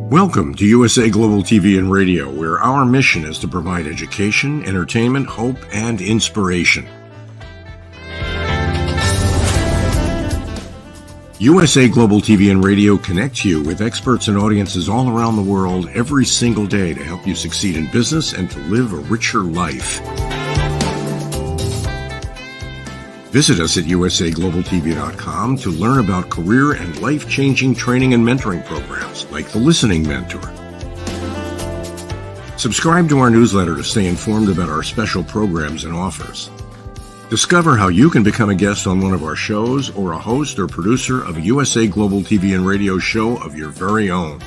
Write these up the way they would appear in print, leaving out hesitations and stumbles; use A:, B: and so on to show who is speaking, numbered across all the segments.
A: Welcome to USA Global TV and Radio, where our mission is to provide education, entertainment, hope, and inspiration. USA Global TV and Radio connects you with experts and audiences all around the world every single day to help you succeed in business and to live a richer life. Visit us at usaglobaltv.com to learn about career and life-changing training and mentoring programs like the Listening Mentor. Subscribe to our newsletter to stay informed about our special programs and offers. Discover how you can become a guest on one of our shows or a host or producer of a USA Global TV and Radio show of your very own.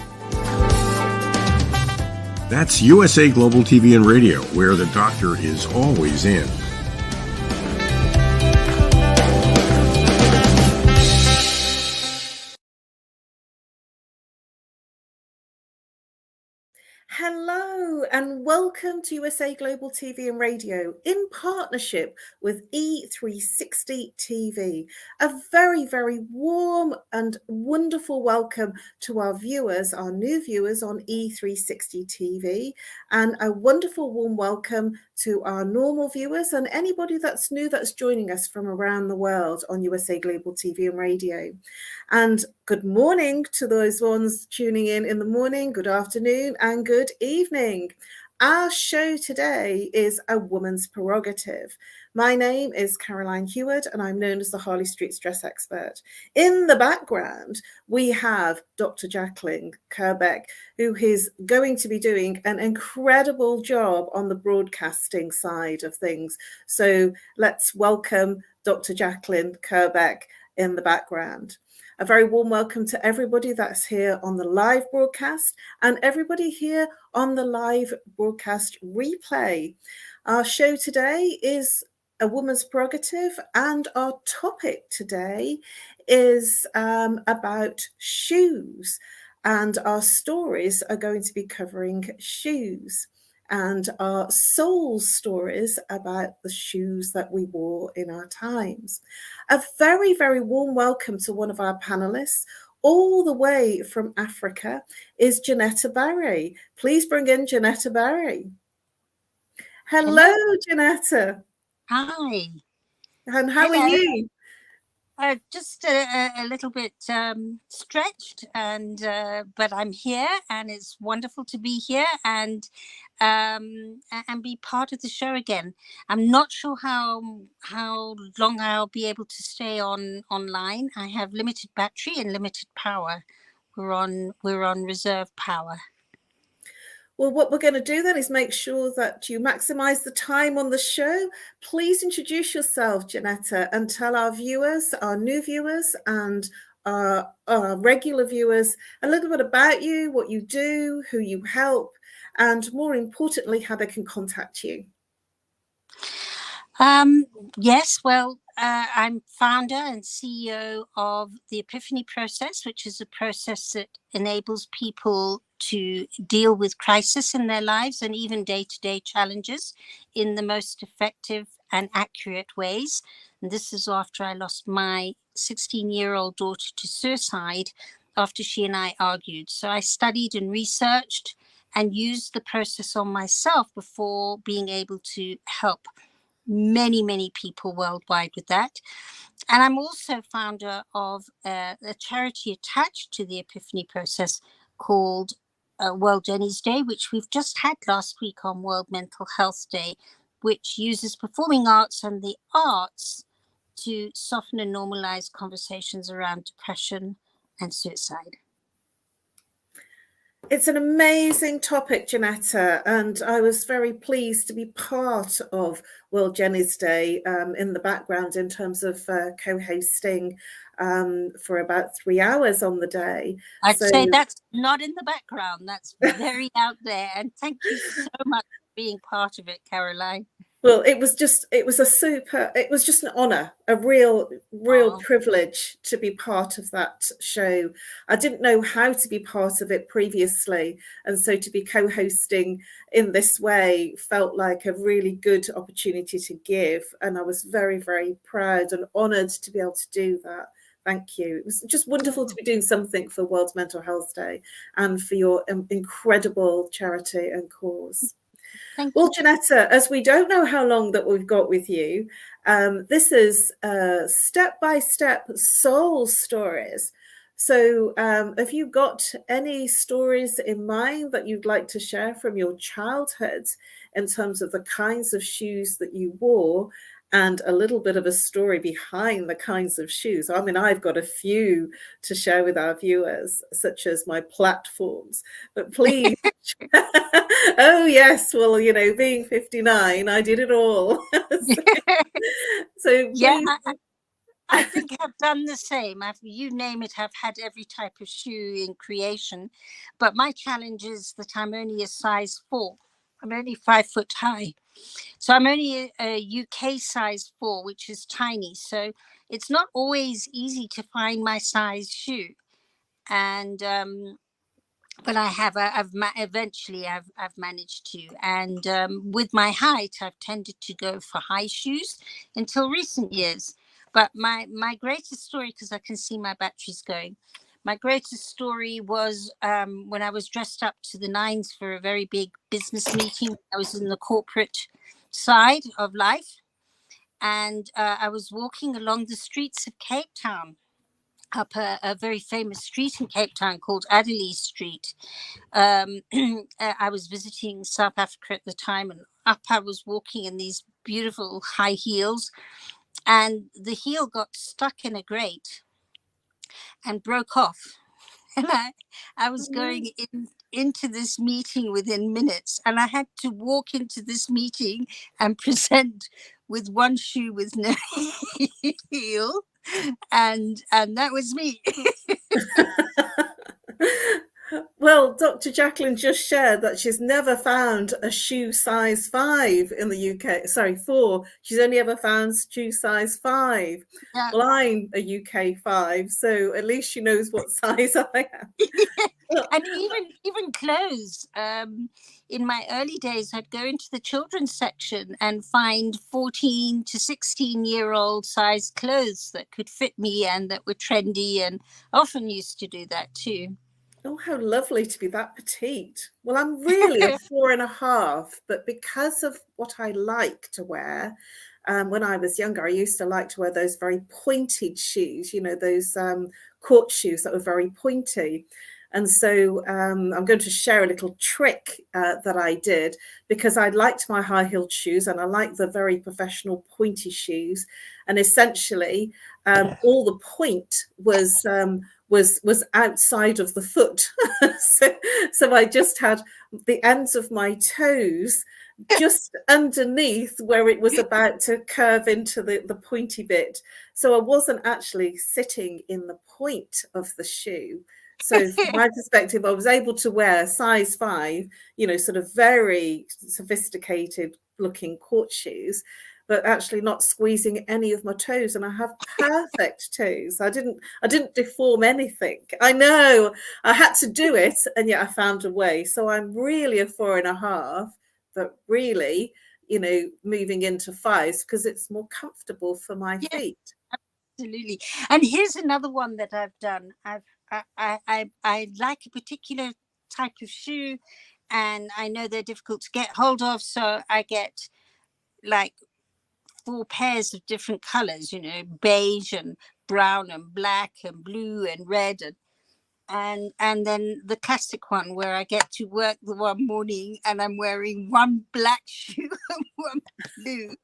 A: That's USA Global TV and Radio, where the doctor is always in.
B: Hello and welcome to USA Global TV and Radio in partnership with E360 TV. A very, very warm and wonderful welcome to our viewers, our new viewers on E360 TV, and a wonderful warm welcome to our normal viewers and anybody that's new that's joining us from around the world on USA Global TV and Radio. And good morning to those ones tuning in the morning, good afternoon and good evening. Our show today is A Woman's Prerogative. My name is Caroline HEWARD and I'm known as the Harley Street Stress Expert. In the background, we have Dr. Jacalyn Kerbeck, who is going to be doing an incredible job on the broadcasting side of things. So let's welcome Dr. Jacalyn Kerbeck in the background. A very warm welcome to everybody that's here on the live broadcast and everybody here on the live broadcast replay. Our show today is A Woman's Prerogative, and our topic today is about shoes, and our stories are going to be covering shoes and our soul stories about the shoes that we wore in our times. A very, very warm welcome to one of our panelists, all the way from Africa, is Jenetta Barry. Please bring in Jenetta Barry. Hello, Jenetta.
C: Hi.
B: And how are you?
C: Just a little bit stretched, and but I'm here, and it's wonderful to be here and be part of the show again. I'm not sure how long I'll be able to stay online. I have limited battery and limited power. We're on reserve power.
B: Well, what we're going to do then is make sure that you maximize the time on the show. Please introduce yourself, Jenetta, and tell our viewers, our new viewers and our regular viewers a little bit about you, what you do, who you help, and more importantly, how they can contact you.
C: Yes, well, I'm founder and CEO of the Epiphany Process, which is a process that enables people to deal with crisis in their lives and even day-to-day challenges in the most effective and accurate ways. And this is after I lost my 16-year-old daughter to suicide after she and I argued. So I studied and researched and used the process on myself before being able to help many people worldwide with that. And I'm also founder of a charity attached to the Epiphany Process called World Jenny's Day, which we've just had last week on World Mental Health Day, which uses performing arts and the arts to soften and normalize conversations around depression and suicide.
B: It's an amazing topic, Jenetta, and I was very pleased to be part of World Jenny's Day in the background in terms of co-hosting for about 3 hours on the day.
C: I'd say that's not in the background, that's very out there, and thank you so much for being part of it, Caroline.
B: Well, it was just an honor, a real privilege to be part of that show. I didn't know how to be part of it previously. And so to be co-hosting in this way felt like a really good opportunity to give. And I was very, very proud and honored to be able to do that. Thank you. It was just wonderful to be doing something for World Mental Health Day and for your incredible charity and cause.
C: Thank
B: Well,
C: you.
B: Jenetta, as we don't know how long that we've got with you, this is step-by-step soul stories. So have you got any stories in mind that you'd like to share from your childhood in terms of the kinds of shoes that you wore and a little bit of a story behind the kinds of shoes? I mean, I've got a few to share with our viewers, such as my platforms, but please. Oh, yes. Well, you know, being 59, I did it all. So
C: Yeah,
B: please.
C: I think I've done the same. You name it, I've had every type of shoe in creation. But my challenge is that I'm only a size 4. I'm only 5 foot high. So I'm only a UK size 4, which is tiny. So it's not always easy to find my size shoe. And but I have. Eventually I've managed to. And with my height, I've tended to go for high shoes until recent years. But my greatest story, because I can see my batteries going, my greatest story was when I was dressed up to the nines for a very big business meeting. I was in the corporate side of life, and I was walking along the streets of Cape Town, up a very famous street in Cape Town called Adelaide Street. I was visiting South Africa at the time, and up I was walking in these beautiful high heels, and the heel got stuck in a grate and broke off. And I was going into this meeting within minutes, and I had to walk into this meeting and present with one shoe with no heel, and that was me.
B: Well, Dr. Jacalyn just shared that she's never found a shoe size 5 in the UK. Sorry, 4. She's only ever found shoe size 5.
C: Yeah.
B: Well, I'm a UK 5, so at least she knows what size I am.
C: And even clothes. In my early days, I'd go into the children's section and find 14 to 16-year-old size clothes that could fit me and that were trendy, and often used to do that too.
B: Oh, how lovely to be that petite. Well, I'm really a 4.5, but because of what I like to wear, when I was younger, I used to like to wear those very pointed shoes, you know, those court shoes that were very pointy. And so I'm going to share a little trick that I did, because I liked my high-heeled shoes and I liked the very professional pointy shoes. And essentially, all the point was outside of the foot. so I just had the ends of my toes just underneath where it was about to curve into the pointy bit. So I wasn't actually sitting in the point of the shoe. So from my perspective, I was able to wear size 5, you know, sort of very sophisticated looking court shoes, but actually not squeezing any of my toes. And I have perfect toes. I didn't deform anything. I know I had to do it, and yet I found a way. So I'm really a 4.5, but really, you know, moving into 5s because it's more comfortable for my feet.
C: Absolutely. And here's another one that I've done. I like a particular type of shoe, and I know they're difficult to get hold of, so I get like 4 pairs of different colors, you know, beige and brown and black and blue and red, and then the classic one where I get to work the one morning and I'm wearing one black shoe and one blue.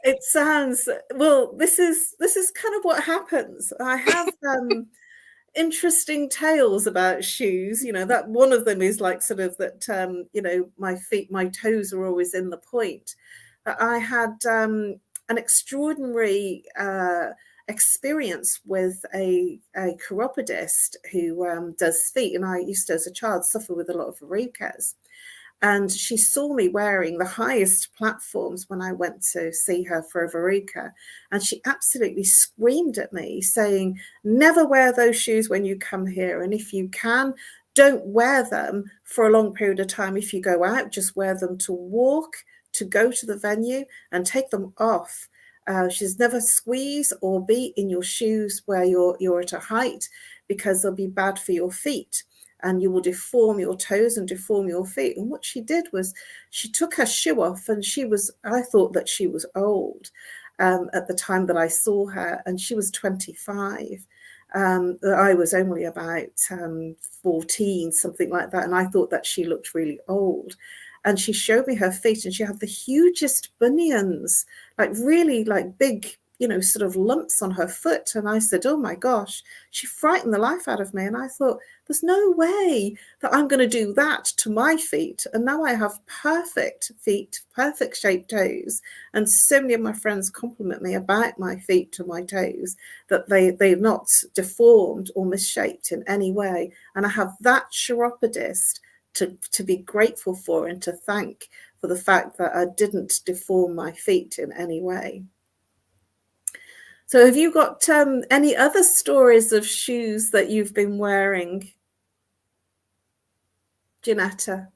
B: It sounds, well, this is kind of what happens. I have interesting tales about shoes, you know, that one of them is like sort of that you know, my toes are always in the point. But I had an extraordinary experience with a chiropodist who does feet, and I used to, as a child, suffer with a lot of verrucas. And she saw me wearing the highest platforms when I went to see her for a verruca. And she absolutely screamed at me saying, never wear those shoes when you come here. And if you can, don't wear them for a long period of time. If you go out, just wear them to walk, to go to the venue, and take them off She's never squeeze or be in your shoes where you're at a height, because they'll be bad for your feet and you will deform your toes and deform your feet. And what she did was she took her shoe off, and I thought that she was old at the time that I saw her, and she was 25. I was only about 14, something like that, and I thought that she looked really old. And she showed me her feet, and she had the hugest bunions, like really like big, sort of lumps on her foot. And I said, oh my gosh, she frightened the life out of me. And I thought, there's no way that I'm going to do that to my feet. And now I have perfect feet, perfect shaped toes. And so many of my friends compliment me about my feet to my toes, that they're not deformed or misshaped in any way. And I have that chiropodist to be grateful for and to thank for the fact that I didn't deform my feet in any way. So have you got any other stories of shoes that you've been wearing, Janetta?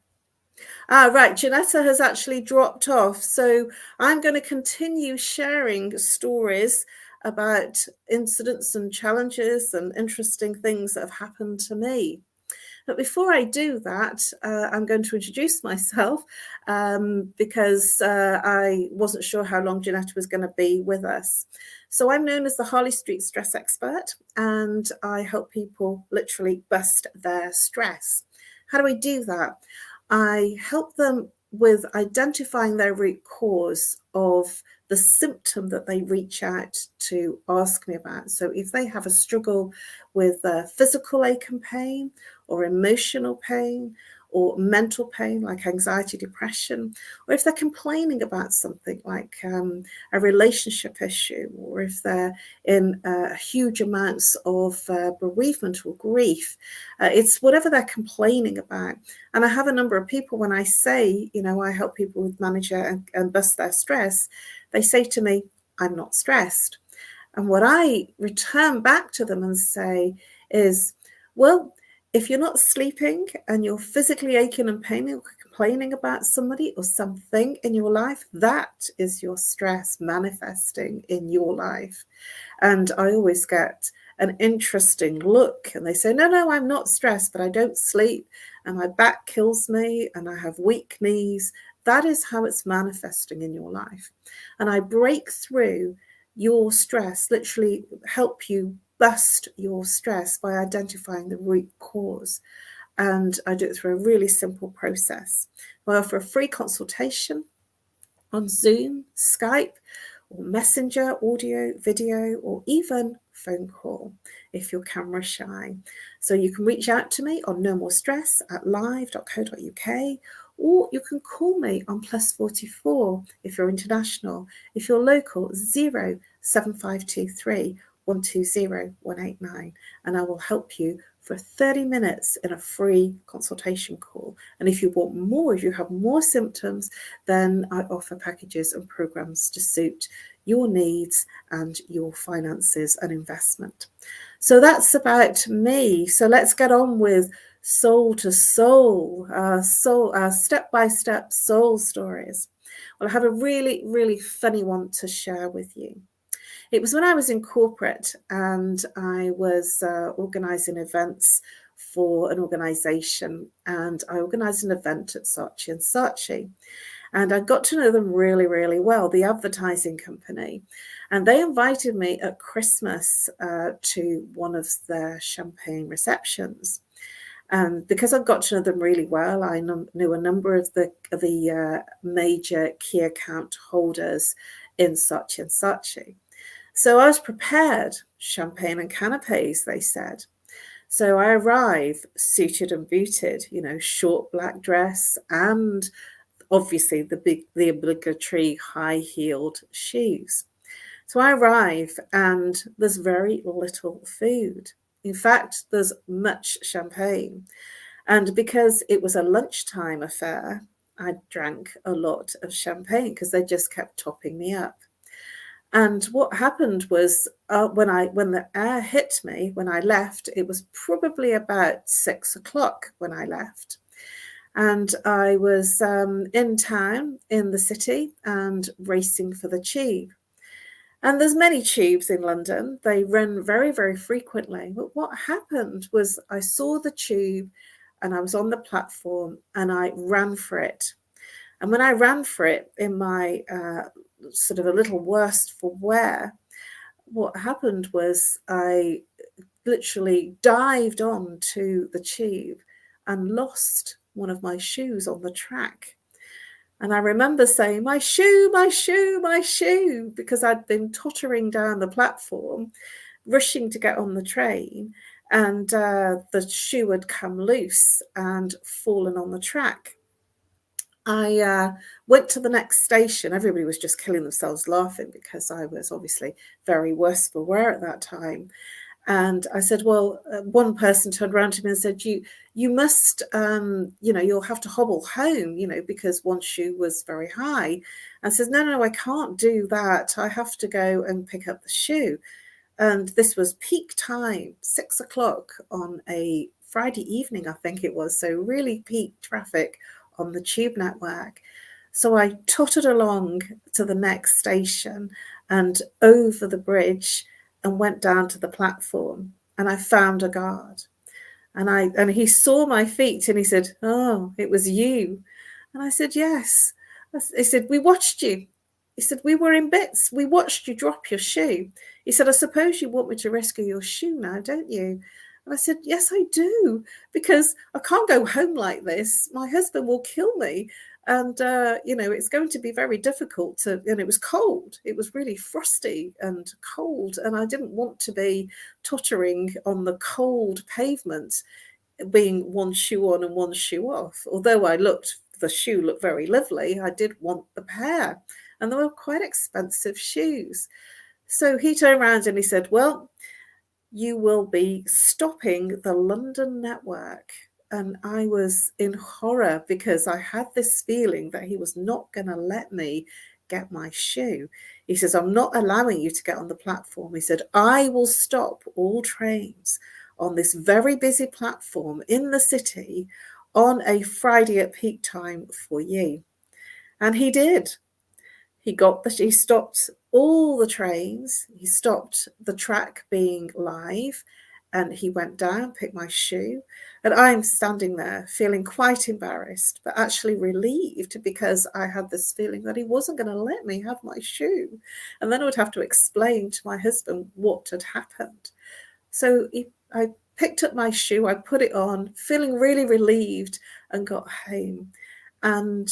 B: Right, Janetta has actually dropped off. So I'm going to continue sharing stories about incidents and challenges and interesting things that have happened to me. But before I do that, I'm going to introduce myself because I wasn't sure how long Janetta was going to be with us. So I'm known as the Harley Street Stress Expert, and I help people literally bust their stress. How do I do that? I help them with identifying their root cause of the symptom that they reach out to ask me about. So if they have a struggle with physical ache and pain, or emotional pain, or mental pain like anxiety, depression, or if they're complaining about something like a relationship issue, or if they're in huge amounts of bereavement or grief, it's whatever they're complaining about. And I have a number of people, when I say, I help people with manage and bust their stress, they say to me, I'm not stressed. And what I return back to them and say is, well, if you're not sleeping and you're physically aching and paining or complaining about somebody or something in your life, that is your stress manifesting in your life. And I always get an interesting look, and they say, no, I'm not stressed, but I don't sleep and my back kills me and I have weak knees. That is how it's manifesting in your life. And I break through your stress, literally help you bust your stress by identifying the root cause. And I do it through a really simple process. I offer a free consultation on Zoom, Skype, or Messenger, audio, video, or even phone call if you're camera shy. So you can reach out to me on No More Stress at live.co.uk, or you can call me on +44 if you're international. If you're local, 07523 120 189, and I will help you for 30 minutes in a free consultation call. And if you want more, if you have more symptoms, then I offer packages and programs to suit your needs and your finances and investment. So that's about me. So let's get on with soul to soul, step-by-step soul stories. Well, I have a really, really funny one to share with you. It was when I was in corporate and I was organising events for an organisation, and I organised an event at Saatchi & Saatchi, and I got to know them really, really well, the advertising company, and they invited me at Christmas to one of their champagne receptions. And because I got to know them really well, I knew a number of the major key account holders in Saatchi & Saatchi. So I was prepared, champagne and canapes, they said. So I arrive suited and booted, short black dress and obviously the obligatory high-heeled shoes. So I arrive and there's very little food. In fact, there's much champagne. And because it was a lunchtime affair, I drank a lot of champagne because they just kept topping me up. And what happened was when the air hit me, when I left, it was probably about 6 o'clock when I left. And I was in town, in the city, and racing for the tube. And there's many tubes in London. They run very, very frequently. But what happened was I saw the tube and I was on the platform and I ran for it. And when I ran for it in my sort of a little worse for wear, what happened was I literally dived onto the tube and lost one of my shoes on the track. And I remember saying, my shoe, my shoe, my shoe, because I'd been tottering down the platform, rushing to get on the train, and the shoe had come loose and fallen on the track. I went to the next station. Everybody was just killing themselves laughing because I was obviously very worse for wear at that time. And I said, well, one person turned around to me and said, you must, you'll have to hobble home, because one shoe was very high. And says, no, I can't do that. I have to go and pick up the shoe. And this was peak time, 6 o'clock on a Friday evening, I think it was. So really peak traffic on the tube network. So I tottered along to the next station and over the bridge and went down to the platform, and I found a guard, and he saw my feet and he said, oh, it was you. And I said, yes. He said, we watched you. He said, we were in bits. We watched you drop your shoe. He said, I suppose you want me to rescue your shoe now, don't you? And I said, yes, I do, because I can't go home like this. My husband will kill me. And, it's going to be very difficult and it was cold. It was really frosty and cold. And I didn't want to be tottering on the cold pavement, being one shoe on and one shoe off. Although the shoe looked very lovely, I did want the pair. And they were quite expensive shoes. So he turned around and he said, well, you will be stopping the London network. And I was in horror because I had this feeling that he was not going to let me get my shoe. He says, I'm not allowing you to get on the platform. He said, I will stop all trains on this very busy platform in the city on a Friday at peak time for you. And he did. He stopped all the trains. He stopped the track being live. And he went down, picked my shoe, and I'm standing there feeling quite embarrassed, but actually relieved, because I had this feeling that he wasn't going to let me have my shoe. And then I would have to explain to my husband what had happened. So I picked up my shoe, I put it on, feeling really relieved, and got home. And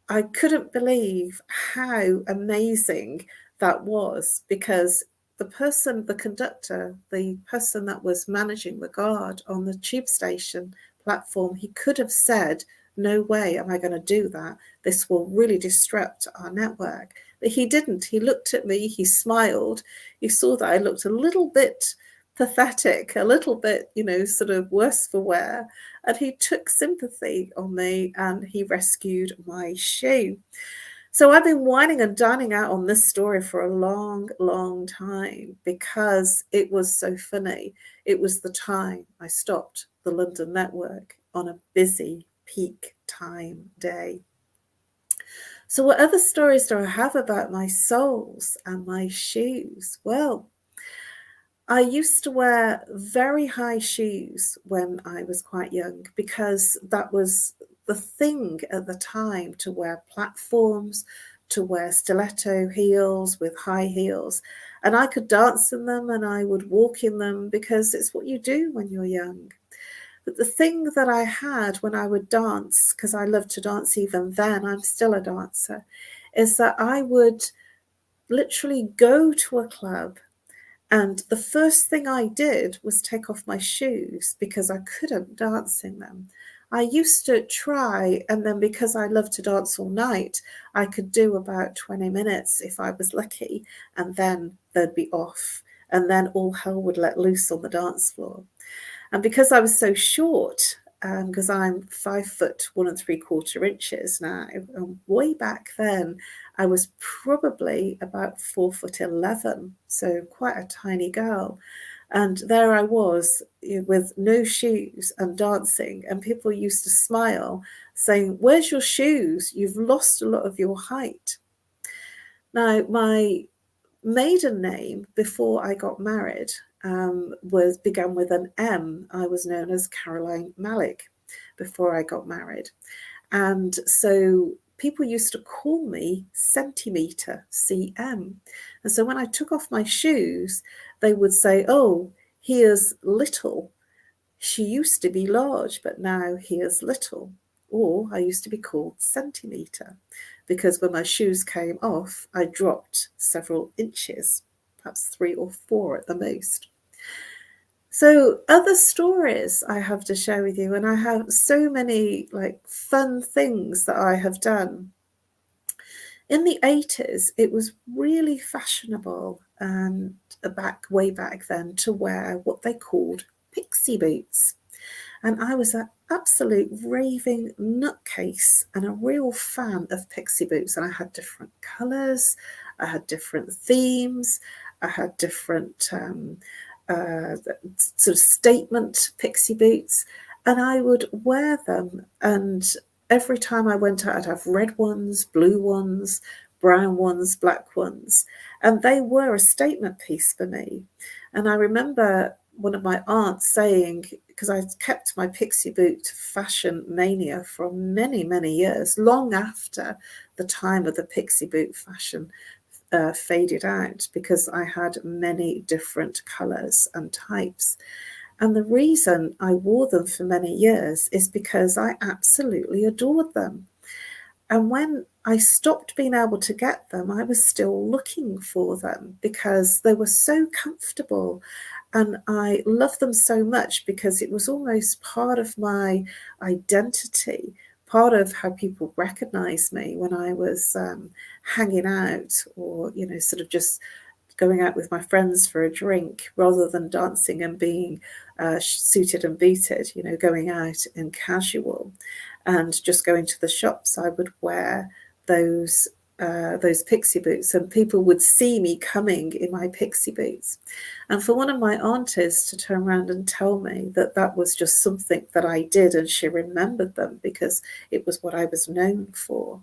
B: I couldn't believe how amazing that was, because the conductor, the person that was managing the guard on the tube station platform, he could have said, no way am I going to do that. This will really disrupt our network. But he didn't. He looked at me, he smiled. He saw that I looked a little bit pathetic, a little bit, sort of worse for wear. And he took sympathy on me and he rescued my shoe. So I've been whining and dining out on this story for a long, long time because it was so funny. It was the time I stopped the London network on a busy peak time day. So what other stories do I have about my soles and my shoes? Well, I used to wear very high shoes when I was quite young because that was the thing at the time, to wear platforms, to wear stiletto heels with high heels. And I could dance in them and I would walk in them because it's what you do when you're young. But the thing that I had when I would dance, because I loved to dance even then, I'm still a dancer, is that I would literally go to a club and the first thing I did was take off my shoes because I couldn't dance in them. I used to try, and then because I love to dance all night, I could do about 20 minutes if I was lucky, and then they'd be off, and then all hell would let loose on the dance floor. And because I was so short, because I'm 5'1 3/4" now, and way back then, I was probably about 4'11", so quite a tiny girl. And there I was with no shoes and dancing, and people used to smile saying, where's your shoes? You've lost a lot of your height. Now, my maiden name before I got married began with an M. I was known as Caroline Malik before I got married. And so people used to call me Centimetre, CM. And so when I took off my shoes, they would say, oh, here's little. She used to be large, but now here's little. Or I used to be called Centimetre, because when my shoes came off, I dropped several inches, perhaps 3 or 4 at the most. So other stories I have to share with you, and I have so many like fun things that I have done. In the 80s, it was really fashionable and way back then to wear what they called pixie boots. And I was an absolute raving nutcase and a real fan of pixie boots. And I had different colours, I had different themes, I had different sort of statement pixie boots, and I would wear them. And every time I went out, I'd have red ones, blue ones, brown ones, black ones, and they were a statement piece for me. And I remember one of my aunts saying, because I kept my pixie boot fashion mania for many, many years, long after the time of the pixie boot fashion faded out, because I had many different colours and types. And the reason I wore them for many years is because I absolutely adored them. And when I stopped being able to get them, I was still looking for them because they were so comfortable. And I loved them so much because it was almost part of my identity, part of how people recognized me when I was hanging out, or, you know, sort of just going out with my friends for a drink rather than dancing and being suited and booted, you know, going out in casual and just going to the shops. I would wear those pixie boots, and people would see me coming in my pixie boots. And for one of my aunties to turn around and tell me that that was just something that I did, and she remembered them because it was what I was known for.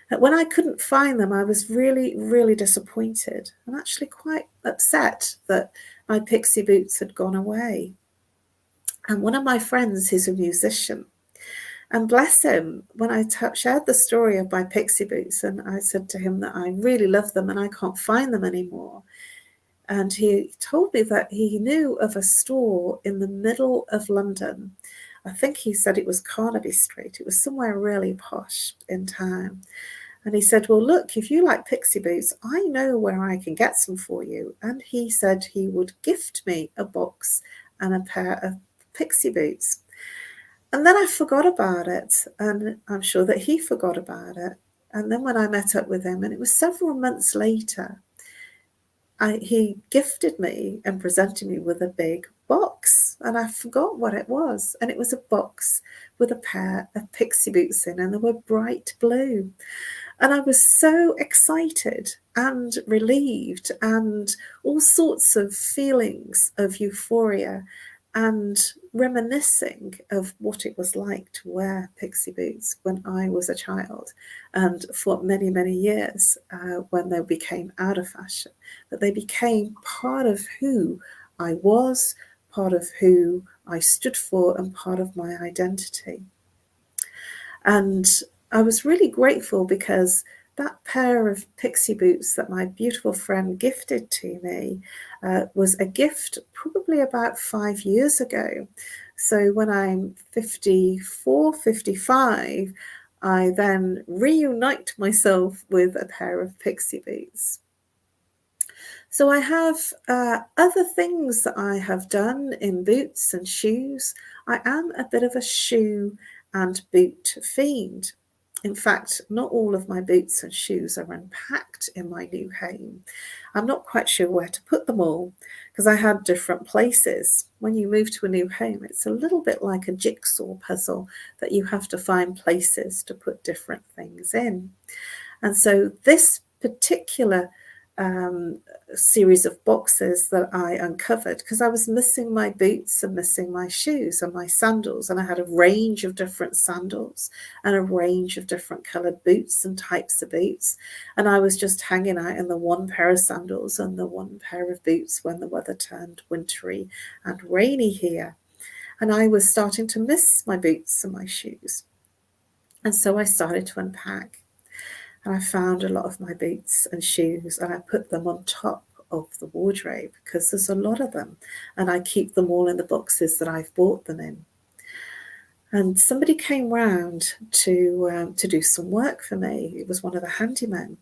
B: And when I couldn't find them, I was really, really disappointed and actually quite upset that my pixie boots had gone away. And one of my friends, who's a musician, and bless him, when I shared the story of my pixie boots, and I said to him that I really love them and I can't find them anymore. And he told me that he knew of a store in the middle of London. I think he said it was Carnaby Street. It was somewhere really posh in town. And he said, well, look, if you like pixie boots, I know where I can get some for you. And he said he would gift me a box and a pair of pixie boots. And then I forgot about it, and I'm sure that he forgot about it. And then when I met up with him, and it was several months later, he gifted me and presented me with a big box, and I forgot what it was. And it was a box with a pair of pixie boots in, and they were bright blue. And I was so excited and relieved and all sorts of feelings of euphoria and reminiscing of what it was like to wear pixie boots when I was a child, and for many, many years when they became out of fashion. But they became part of who I was, part of who I stood for, and part of my identity. And I was really grateful because that pair of pixie boots that my beautiful friend gifted to me was a gift probably about 5 years ago. So when I'm 54, 55, I then reunite myself with a pair of pixie boots. So I have other things that I have done in boots and shoes. I am a bit of a shoe and boot fiend. In fact, not all of my boots and shoes are unpacked in my new home. I'm not quite sure where to put them all because I had different places. When you move to a new home, it's a little bit like a jigsaw puzzle that you have to find places to put different things in. And so this particular series of boxes that I uncovered, because I was missing my boots and missing my shoes and my sandals, and I had a range of different sandals and a range of different coloured boots and types of boots, and I was just hanging out in the one pair of sandals and the one pair of boots when the weather turned wintry and rainy here, and I was starting to miss my boots and my shoes. And so I started to unpack, and I found a lot of my boots and shoes, and I put them on top of the wardrobe because there's a lot of them, and I keep them all in the boxes that I've bought them in. And somebody came round to do some work for me. It was one of the handymen,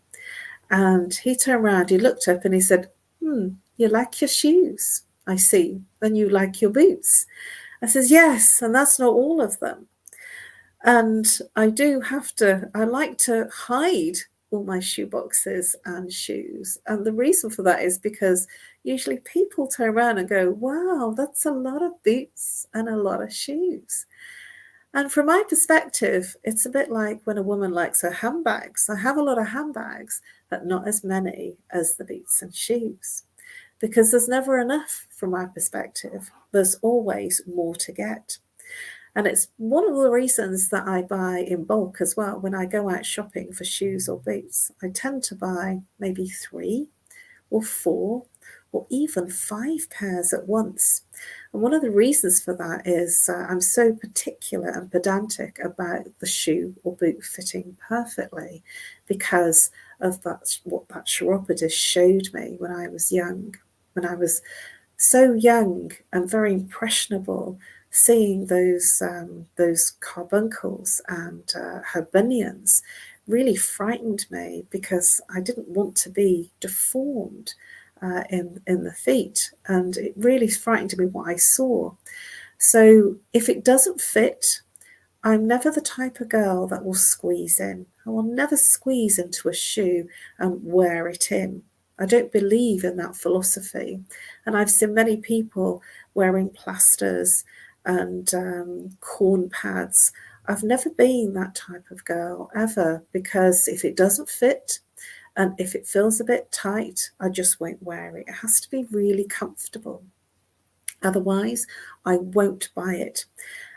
B: and he turned around, he looked up, and he said, "You like your shoes, I see, and you like your boots." I says, "Yes, and that's not all of them." And I like to hide all my shoe boxes and shoes. And the reason for that is because usually people turn around and go, "Wow, that's a lot of boots and a lot of shoes." And from my perspective, it's a bit like when a woman likes her handbags. I have a lot of handbags, but not as many as the boots and shoes, because there's never enough from my perspective. There's always more to get. And it's one of the reasons that I buy in bulk as well. When I go out shopping for shoes or boots, I tend to buy maybe 3 or 4 or even 5 pairs at once. And one of the reasons for that is I'm so particular and pedantic about the shoe or boot fitting perfectly, because of what that chiropodist showed me when I was young. When I was so young and very impressionable, seeing those carbuncles and her bunions really frightened me, because I didn't want to be deformed in the feet, and it really frightened me what I saw. So if it doesn't fit, I'm never the type of girl that will squeeze in. I will never squeeze into a shoe and wear it in. I don't believe in that philosophy. And I've seen many people wearing plasters and corn pads. I've never been that type of girl ever, because if it doesn't fit and if it feels a bit tight, I just won't wear it. It has to be really comfortable. Otherwise, I won't buy it.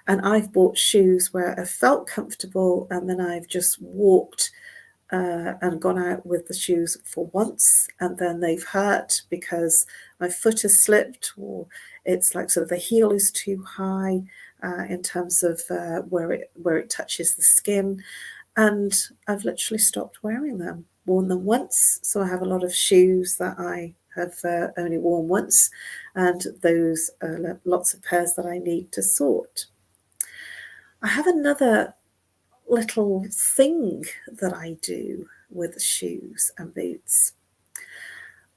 B: And I've bought shoes where I felt comfortable, and then I've just walked and gone out with the shoes for once, and then they've hurt because my foot has slipped, or it's like sort of the heel is too high in terms of where it touches the skin, and I've literally stopped wearing them. Worn them once, so I have a lot of shoes that I have only worn once, and those lots of pairs that I need to sort. I have another little thing that I do with shoes and boots.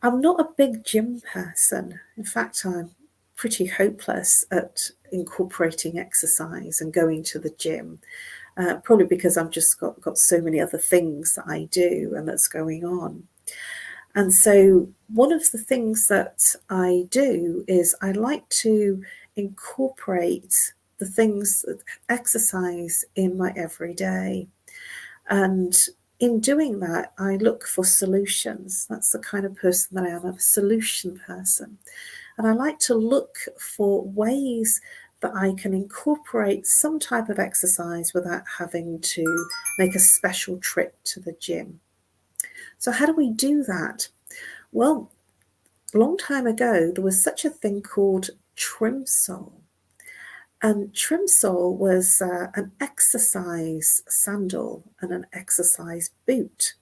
B: I'm not a big gym person. In fact, I'm pretty hopeless at incorporating exercise and going to the gym, probably because I've just got so many other things that I do and that's going on. And so one of the things that I do is I like to incorporate the things, exercise, in my everyday. And in doing that, I look for solutions. That's the kind of person that I am. I'm a solution person. And I like to look for ways that I can incorporate some type of exercise without having to make a special trip to the gym. So how do we do that? Well, a long time ago, there was such a thing called trim sole. And trim sole was an exercise sandal and an exercise boot.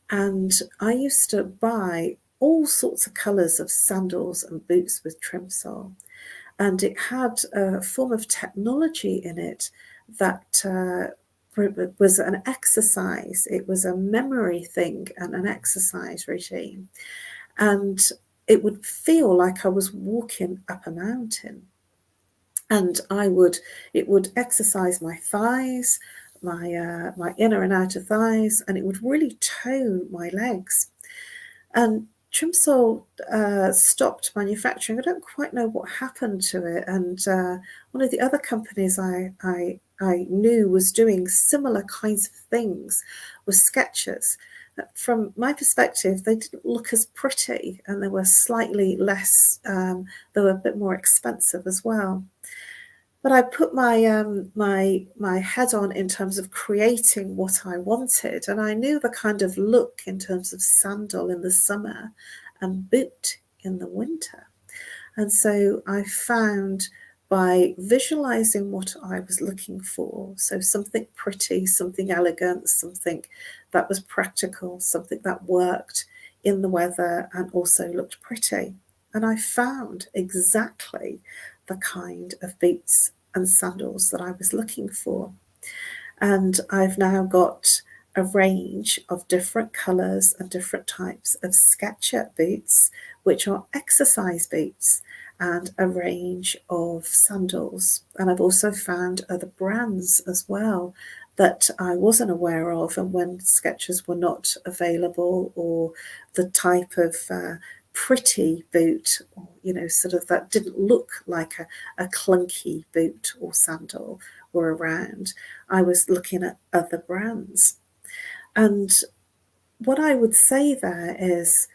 B: And I used to buy all sorts of colours of sandals and boots with trim sole. And it had a form of technology in it that was an exercise. It was a memory thing and an exercise regime. And it would feel like I was walking up a mountain. And it would exercise my thighs, my inner and outer thighs, and it would really tone my legs. And trim sole stopped manufacturing. I don't quite know what happened to it. And one of the other companies I knew was doing similar kinds of things was Skechers. from my perspective, they didn't look as pretty, and they were slightly less, they were a bit more expensive as well. But I put my head on in terms of creating what I wanted, and I knew the kind of look in terms of sandal in the summer and boot in the winter. And so I found, by visualizing what I was looking for, so something pretty, something elegant, something that was practical, something that worked in the weather and also looked pretty. And I found exactly the kind of boots and sandals that I was looking for. And I've now got a range of different colours and different types of Skechers boots, which are exercise boots, and a range of sandals. And I've also found other brands as well that I wasn't aware of, and when Skechers were not available, or the type of pretty boot, or, you know, sort of that didn't look like a clunky boot or sandal were around, I was looking at other brands. And what I would say there is,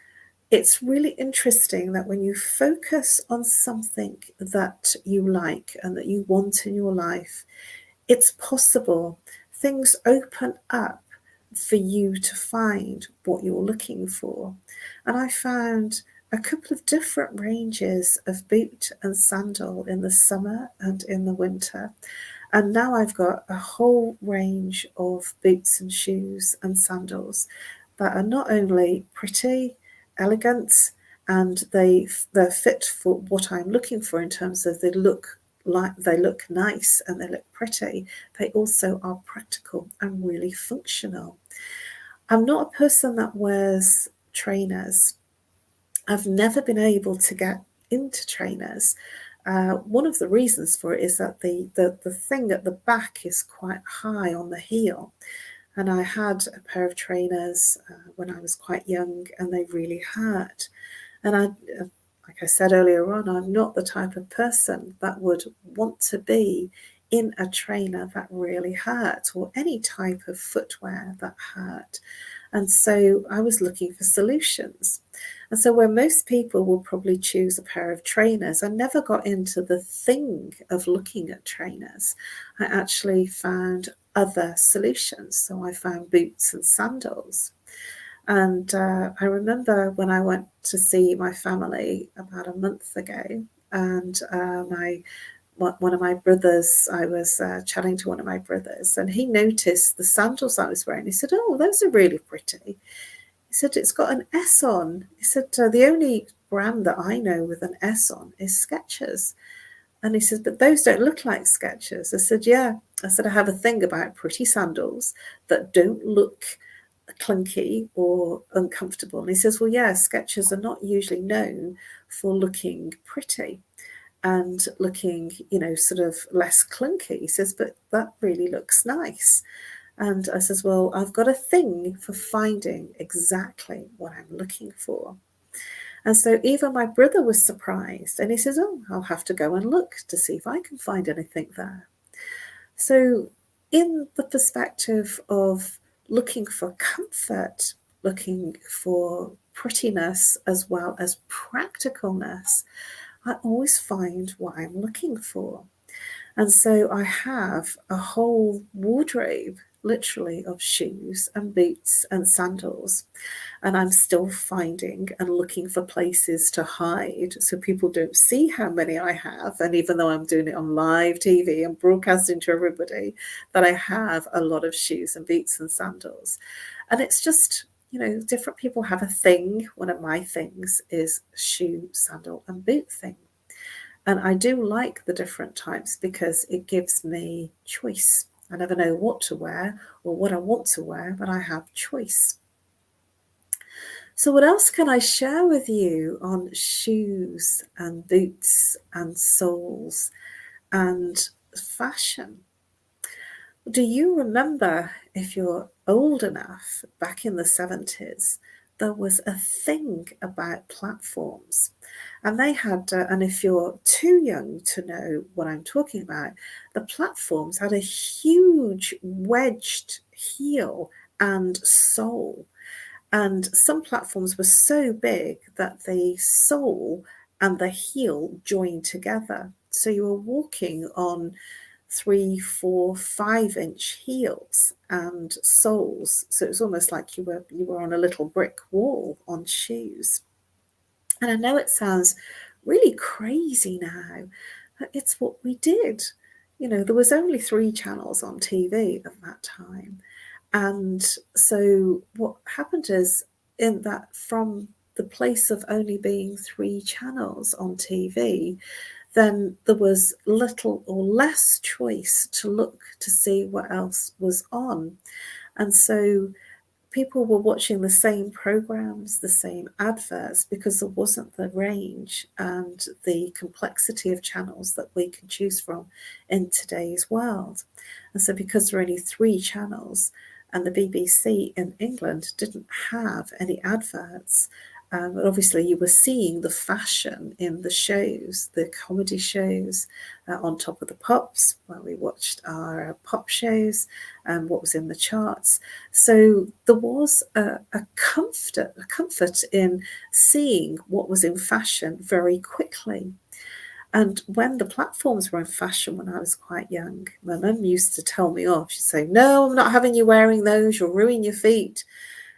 B: it's really interesting that when you focus on something that you like and that you want in your life, it's possible things open up for you to find what you're looking for. And I found a couple of different ranges of boot and sandal in the summer and in the winter. And now I've got a whole range of boots and shoes and sandals that are not only pretty, elegant, and they're fit for what I'm looking for in terms of they look nice and they look pretty. They also are practical and really functional. I'm not a person that wears trainers. I've never been able to get into trainers. One of the reasons for it is that the thing at the back is quite high on the heel. And I had a pair of trainers when I was quite young, and they really hurt. And like I said earlier on, I'm not the type of person that would want to be in a trainer that really hurt, or any type of footwear that hurt. And so I was looking for solutions. And so where most people will probably choose a pair of trainers, I never got into the thing of looking at trainers. I actually found other solutions. So I found boots and sandals. And I remember when I went to see my family about a month ago, and one of my brothers, I was chatting to one of my brothers, and he noticed the sandals I was wearing. He said, "Oh, those are really pretty." He said, "It's got an S on." He said, "The only brand that I know with an S on is Skechers." And he says, "But those don't look like Skechers." I said, "Yeah." I said, "I have a thing about pretty sandals that don't look clunky or uncomfortable." And he says, "Well, yeah, Skechers are not usually known for looking pretty and looking, you know, sort of less clunky." He says, "But that really looks nice." And I says, "Well, I've got a thing for finding exactly what I'm looking for." And so even my brother was surprised, and he says, "Oh, I'll have to go and look to see if I can find anything there." So in the perspective of looking for comfort, looking for prettiness as well as practicalness, I always find what I'm looking for. And so I have a whole wardrobe, literally, of shoes and boots and sandals. And I'm still finding and looking for places to hide so people don't see how many I have. And even though I'm doing it on live TV and broadcasting to everybody, that I have a lot of shoes and boots and sandals. And it's just, you know, different people have a thing. One of my things is shoe, sandal, and boot thing. And I do like the different types because it gives me choice. I never know what to wear or what I want to wear, but I have choice. So what else can I share with you on shoes and boots and soles and fashion? Do you remember, if you're old enough, back in the 70s, there was a thing about platforms, and they had, and if you're too young to know what I'm talking about, the platforms had a huge wedged heel and sole. And some platforms were so big that the sole and the heel joined together. So you were walking on 3, 4, 5-inch heels and soles. So it was almost like you were on a little brick wall on shoes. And I know it sounds really crazy now, but it's what we did. You know, there was only 3 channels on TV at that time. And so what happened is, in that, from the place of only being 3 channels on TV, then there was little or less choice to look to see what else was on. And so people were watching the same programs, the same adverts, because there wasn't the range and the complexity of channels that we can choose from in today's world. And so because there are only 3 channels, and the BBC in England didn't have any adverts, obviously you were seeing the fashion in the shows, the comedy shows, on Top of the Pops, where we watched our pop shows and what was in the charts. So there was a comfort in seeing what was in fashion very quickly. And when the platforms were in fashion when I was quite young, my mum used to tell me off. She'd say, "No, I'm not having you wearing those, you'll ruin your feet."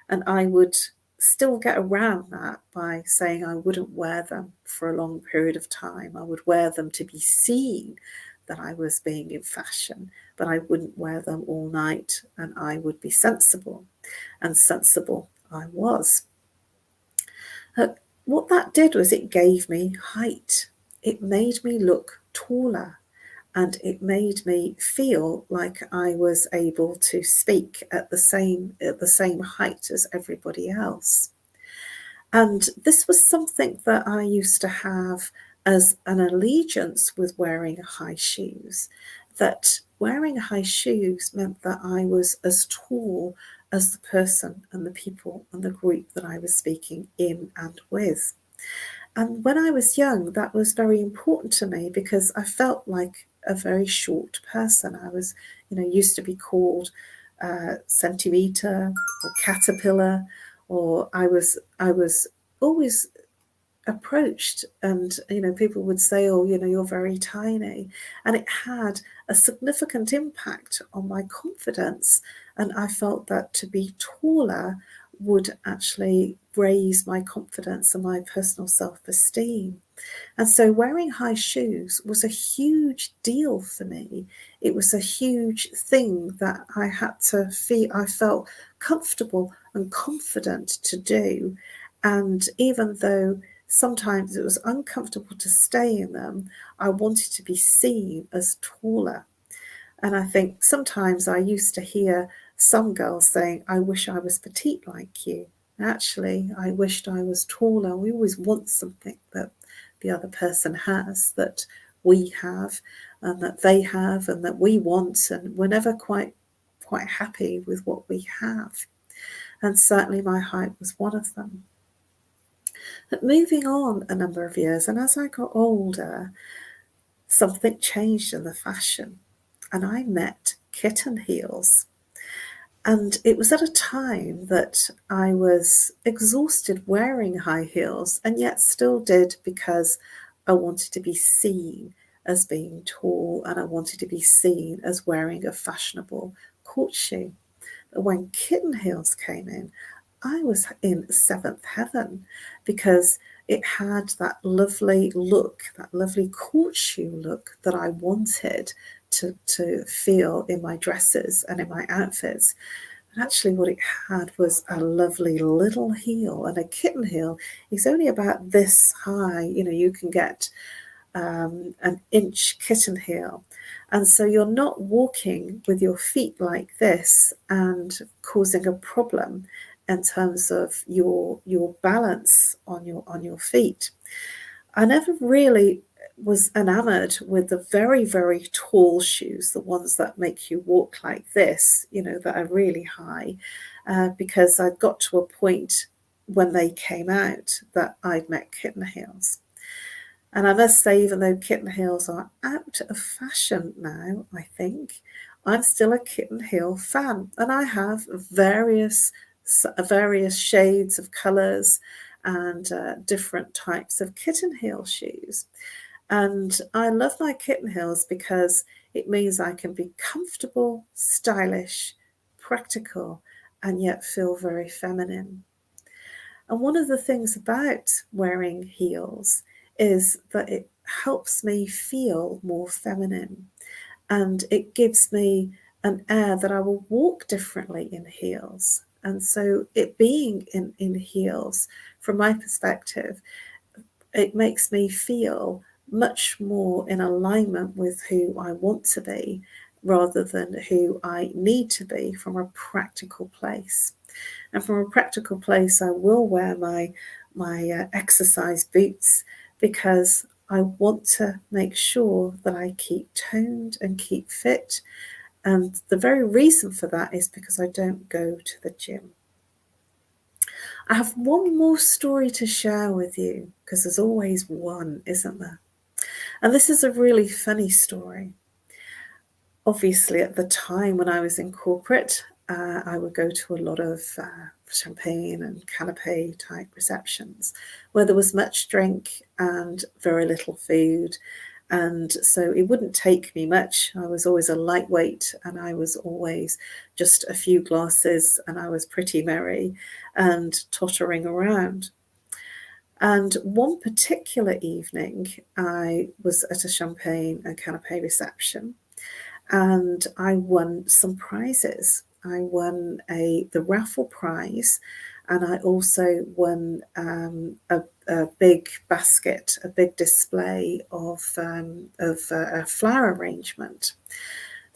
B: And I would still get around that by saying I wouldn't wear them for a long period of time. I would wear them to be seen that I was being in fashion, but I wouldn't wear them all night, and I would be sensible. And sensible I was. What that did was it gave me height. It made me look taller, and it made me feel like I was able to speak at the same height as everybody else. And this was something that I used to have as an allegiance with wearing high shoes, that wearing high shoes meant that I was as tall as the person and the people and the group that I was speaking in and with. And when I was young, that was very important to me because I felt like a very short person. I was, used to be called centimetre or caterpillar, or I was always approached, and people would say, "Oh, you're very tiny," and it had a significant impact on my confidence. And I felt that to be taller would actually raise my confidence and my personal self-esteem. And so wearing high shoes was a huge deal for me. It was a huge thing that I had to feel, I felt comfortable and confident to do. And even though sometimes it was uncomfortable to stay in them, I wanted to be seen as taller. And I think sometimes I used to hear some girls saying, "I wish I was petite like you." Actually, I wished I was taller. We always want something that the other person has, that we have, and that they have, and that we want, and we're never quite happy with what we have. And certainly my height was one of them. But moving on a number of years, and as I got older, something changed in the fashion, and I met kitten heels. And it was at a time that I was exhausted wearing high heels, and yet still did, because I wanted to be seen as being tall, and I wanted to be seen as wearing a fashionable court shoe. But when kitten heels came in, I was in seventh heaven, because it had that lovely look, that lovely court shoe look that I wanted to feel in my dresses and in my outfits. And actually what it had was a lovely little heel, and a kitten heel is only about this high. You can get an inch kitten heel. And so you're not walking with your feet like this and causing a problem in terms of your balance on your feet. I never really was enamored with the very, very tall shoes, the ones that make you walk like this, that are really high, because I got to a point when they came out that I'd met kitten heels. And I must say, even though kitten heels are out of fashion now, I think, I'm still a kitten heel fan. And I have various various shades of colours and different types of kitten heel shoes. And I love my kitten heels because it means I can be comfortable, stylish, practical, and yet feel very feminine. And one of the things about wearing heels is that it helps me feel more feminine, and it gives me an air that I will walk differently in heels. And so it being in heels, from my perspective, it makes me feel much more in alignment with who I want to be rather than who I need to be from a practical place. And from a practical place, I will wear my exercise boots because I want to make sure that I keep toned and keep fit. And the very reason for that is because I don't go to the gym. I have one more story to share with you, because there's always one, isn't there? And this is a really funny story. Obviously, at the time when I was in corporate, I would go to a lot of champagne and canapé type receptions where there was much drink and very little food. And so it wouldn't take me much. I was always a lightweight, and I was always just a few glasses, and I was pretty merry and tottering around. And one particular evening, I was at a champagne and canapé reception, and I won some prizes. I won the raffle prize, and I also won a big basket, a big display of a flower arrangement.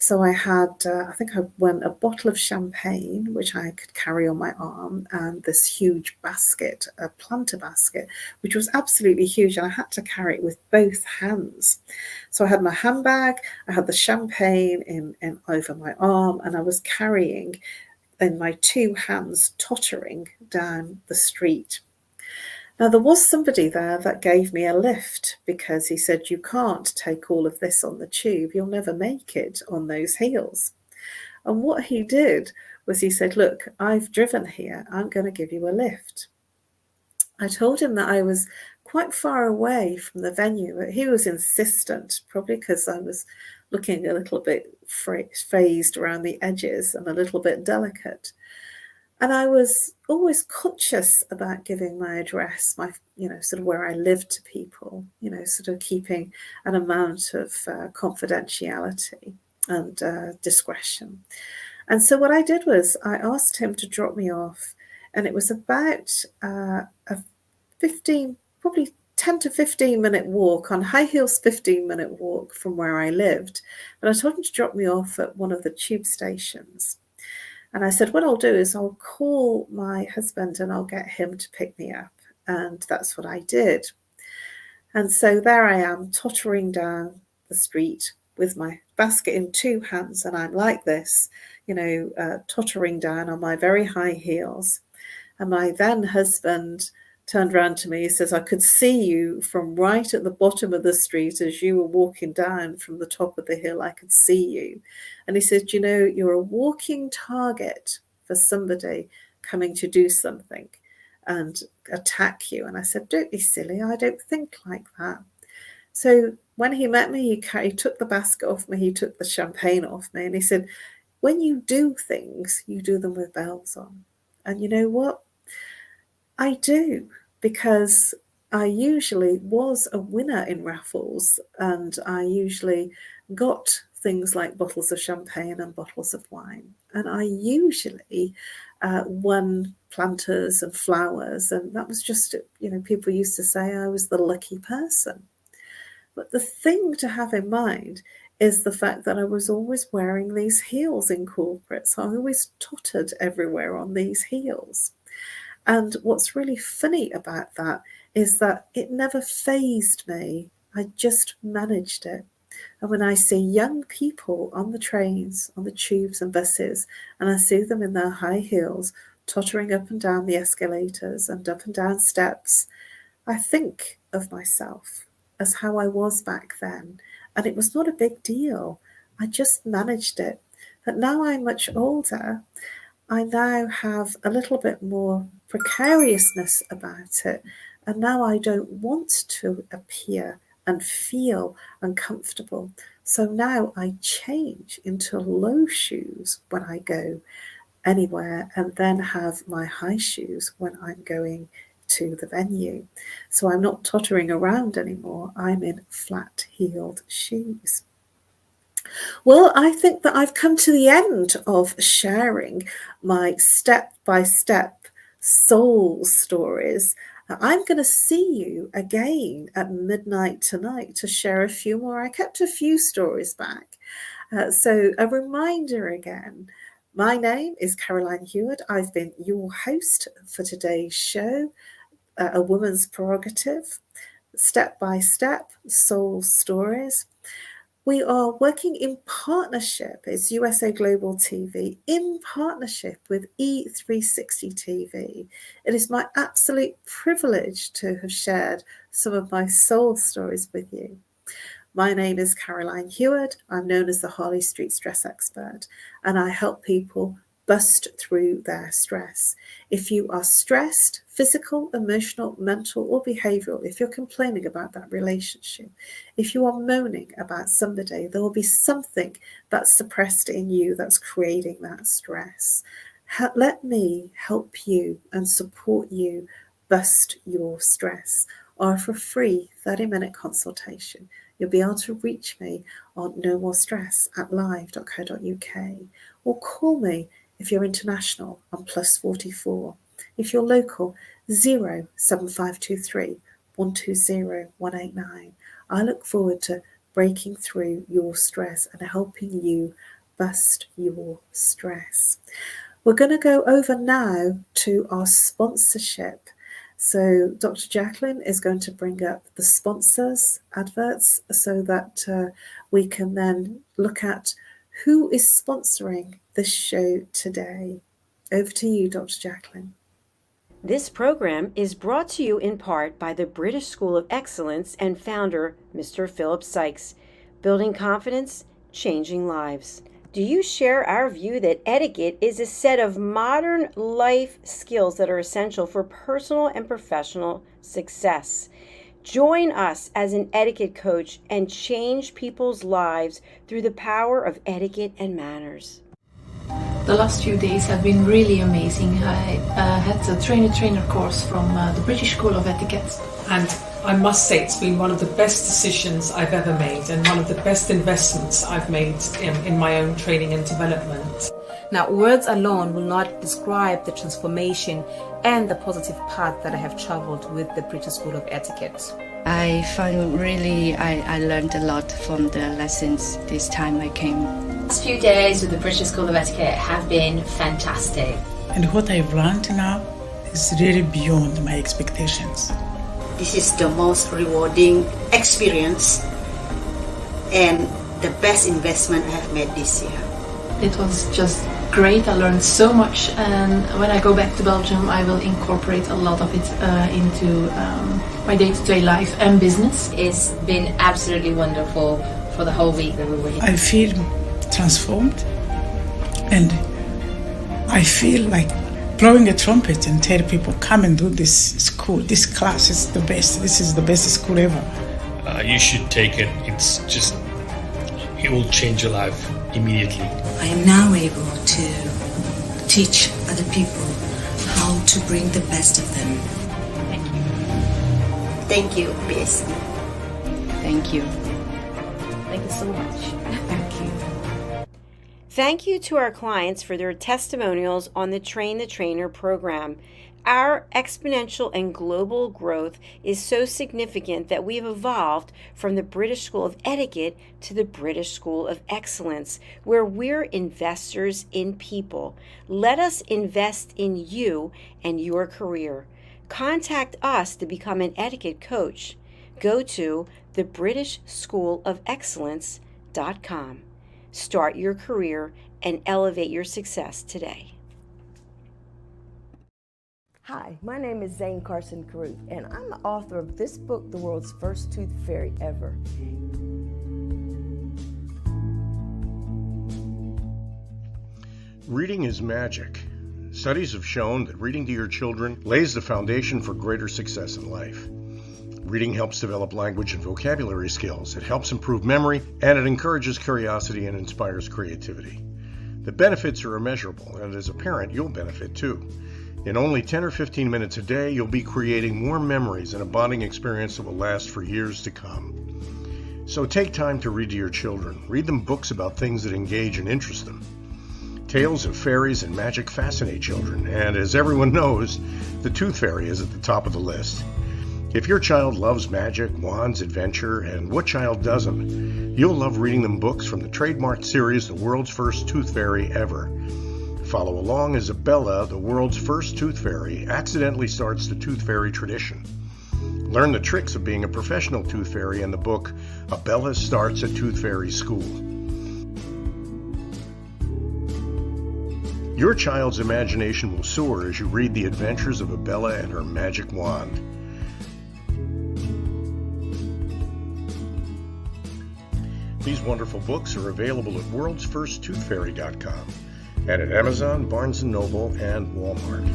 B: So I had, I think I won a bottle of champagne, which I could carry on my arm, and this huge basket, a planter basket, which was absolutely huge, and I had to carry it with both hands. So I had my handbag, I had the champagne in over my arm, and I was carrying in my two hands, tottering down the street. Now, there was somebody there that gave me a lift because he said, you can't take all of this on the tube. You'll never make it on those heels. And what he did was he said, look, I've driven here. I'm going to give you a lift. I told him that I was quite far away from the venue, but he was insistent, probably because I was looking a little bit phased around the edges and a little bit delicate. And I was always conscious about giving my address, my, sort of where I lived to people, sort of keeping an amount of confidentiality and discretion. And so what I did was I asked him to drop me off, and it was about a probably 10 to 15 minute walk, on high heels, 15-minute walk from where I lived. But I told him to drop me off at one of the tube stations. And I said, what I'll do is I'll call my husband and I'll get him to pick me up. And that's what I did. And so there I am, tottering down the street with my basket in two hands. And I'm like this, tottering down on my very high heels. And my then husband turned around to me. He says, I could see you from right at the bottom of the street as you were walking down from the top of the hill. I could see you. And he said, you're a walking target for somebody coming to do something and attack you. And I said, don't be silly. I don't think like that. So when he met me, he took the basket off me. He took the champagne off me. And he said, when you do things, you do them with bells on. And you know what? I do, because I usually was a winner in raffles, and I usually got things like bottles of champagne and bottles of wine. And I usually won planters and flowers. And that was just, people used to say I was the lucky person. But the thing to have in mind is the fact that I was always wearing these heels in corporate. So I always tottered everywhere on these heels. And what's really funny about that is that it never fazed me. I just managed it. And when I see young people on the trains, on the tubes and buses, and I see them in their high heels, tottering up and down the escalators and up and down steps, I think of myself as how I was back then. And it was not a big deal. I just managed it. But now I'm much older, I now have a little bit more precariousness about it, and now I don't want to appear and feel uncomfortable. So now I change into low shoes when I go anywhere, and then have my high shoes when I'm going to the venue. So I'm not tottering around anymore. I'm in flat-heeled shoes. Well, I think that I've come to the end of sharing my step-by-step soul stories. I'm going to see you again at midnight tonight to share a few more. I kept a few stories back. So a reminder again, my name is Caroline HEWARD. I've been your host for today's show, A Woman's Prerogative, Step-by-Step Soul Stories. We are working in partnership, it's USA Global TV, in partnership with E360 TV. It is my absolute privilege to have shared some of my soul stories with you. My name is Caroline HEWARD. I'm known as the Harley Street Stress Expert, and I help people bust through their stress. If you are stressed, physical, emotional, mental, or behavioral, if you're complaining about that relationship, if you are moaning about somebody, there will be something that's suppressed in you that's creating that stress. Let me help you and support you bust your stress. Or for a free 30-minute consultation, you'll be able to reach me on nomorestress@live.co.uk, or call me if you're international on +44. If you're local, 07523 120 189. I look forward to breaking through your stress and helping you bust your stress. We're going to go over now to our sponsorship. So Dr. Jacalyn is going to bring up the sponsors adverts so that we can then look at who is sponsoring this show today. Over to you, Dr. Jacalyn.
D: This program is brought to you in part by the British School of Excellence and founder, Mr. Philip Sykes. Building confidence, changing lives. Do you share our view that etiquette is a set of modern life skills that are essential for personal and professional success? Join us as an etiquette coach and change people's lives through the power of etiquette and manners.
E: The last few days have been really amazing. I had a trainer course from the British School of Etiquette.
F: And I must say it's been one of the best decisions I've ever made and one of the best investments I've made in my own training and development.
G: Now, words alone will not describe the transformation and the positive path that I have traveled with the British School of Etiquette.
H: I find I learned a lot from the lessons this time I came.
I: The last few days with the British School of Etiquette have been fantastic.
J: And what I've learned now is really beyond my expectations.
K: This is the most rewarding experience and the best investment I have made this year.
E: It was just great. I learned so much, and when I go back to Belgium I will incorporate a lot of it into my day-to-day life and business.
I: It's been absolutely wonderful for the whole week that we were here.
J: I feel transformed, and I feel like blowing a trumpet and tell people, come and do this school, this class is the best, this is the best school ever.
L: You should take it. It will change your life immediately.
M: I am now able to teach other people how to bring the best of them.
K: Thank you. Thank you, PREEZ.
H: Thank you.
G: Thank you so much.
H: Thank you.
D: Thank you to our clients for their testimonials on the Train the Trainer program. Our exponential and global growth is so significant that we have evolved from the British School of Etiquette to the British School of Excellence, where we're investors in people. Let us invest in you and your career. Contact us to become an etiquette coach. Go to thebritishschoolofexcellence.com. Start your career and elevate your success today.
N: Hi, my name is Zane Carson Caruth, and I'm the author of this book, The World's First Tooth Fairy Ever.
A: Reading is magic. Studies have shown that reading to your children lays the foundation for greater success in life. Reading helps develop language and vocabulary skills. It helps improve memory, and it encourages curiosity and inspires creativity. The benefits are immeasurable, and as a parent, you'll benefit too. In only 10 or 15 minutes a day, you'll be creating more memories and a bonding experience that will last for years to come. So take time to read to your children. Read them books about things that engage and interest them. Tales of fairies and magic fascinate children, and as everyone knows, the Tooth Fairy is at the top of the list. If your child loves magic, wands, adventure, and what child doesn't, you'll love reading them books from the trademarked series The World's First Tooth Fairy Ever. Follow along as Abella, the world's first tooth fairy, accidentally starts the tooth fairy tradition. Learn the tricks of being a professional tooth fairy in the book Abella Starts a Tooth Fairy School. Your child's imagination will soar as you read the adventures of Abella and her magic wand. These wonderful books are available at worldsfirsttoothfairy.com and at Amazon, Barnes & Noble, and Walmart.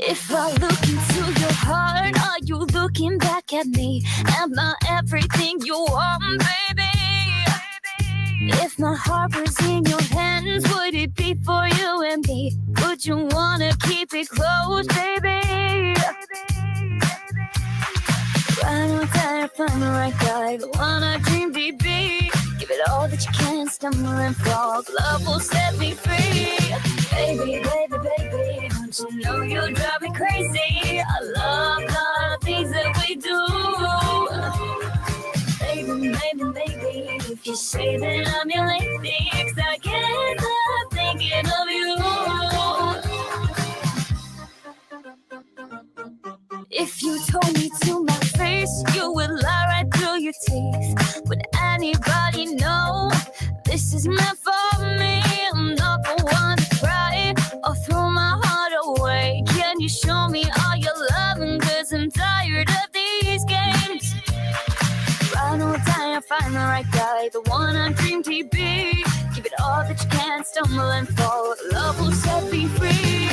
O: If I look into your heart, are you looking back at me? Am I everything you want, baby? If my heart was in your hands, would it be for you and me? Would you wanna keep it close, baby? Right on time, find the right guy, the one I dreamed he'd be. Give it all that you can, stumble and fall. Love will set me free. Baby, baby, baby, don't you know you drive me crazy? I love the things that we do. Baby, baby, baby, if you say that I'm your lady, 'cause I can't stop thinking of you. If you told me to my face, you would lie right through your teeth. Would anybody know this is meant for me? I'm not the one to cry or throw my heart away. Can you show me all your loving? 'Cause I'm tired of these games. Right on time, find the right guy, the one I dreamed he'd be. Give it all that you can, stumble and fall. Love will set me free.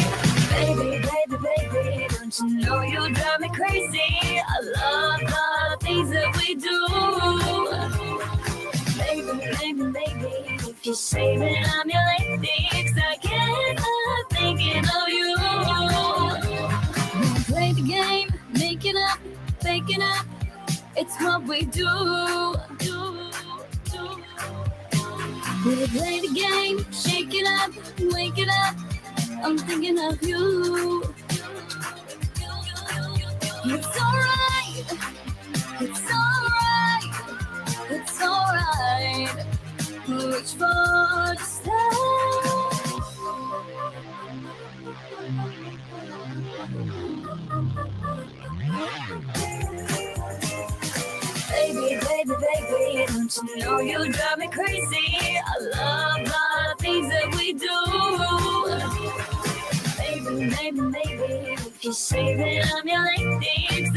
O: Baby, baby, baby, don't you know you drive me crazy? I love the things that we do. Baby, baby, baby, if you say that I'm your lady, 'cause I can't stop thinking of you. We'll play the game, make it up, fake it up. It's what we do. We'll play the game, shake it up, wake it up. I'm thinking of you. It's alright. It's alright. It's alright. Reach for the stars. Baby, baby, baby, don't you know you drive me crazy? I love the things that we do. Baby, baby, baby, if you say that I'm your lady, 'cause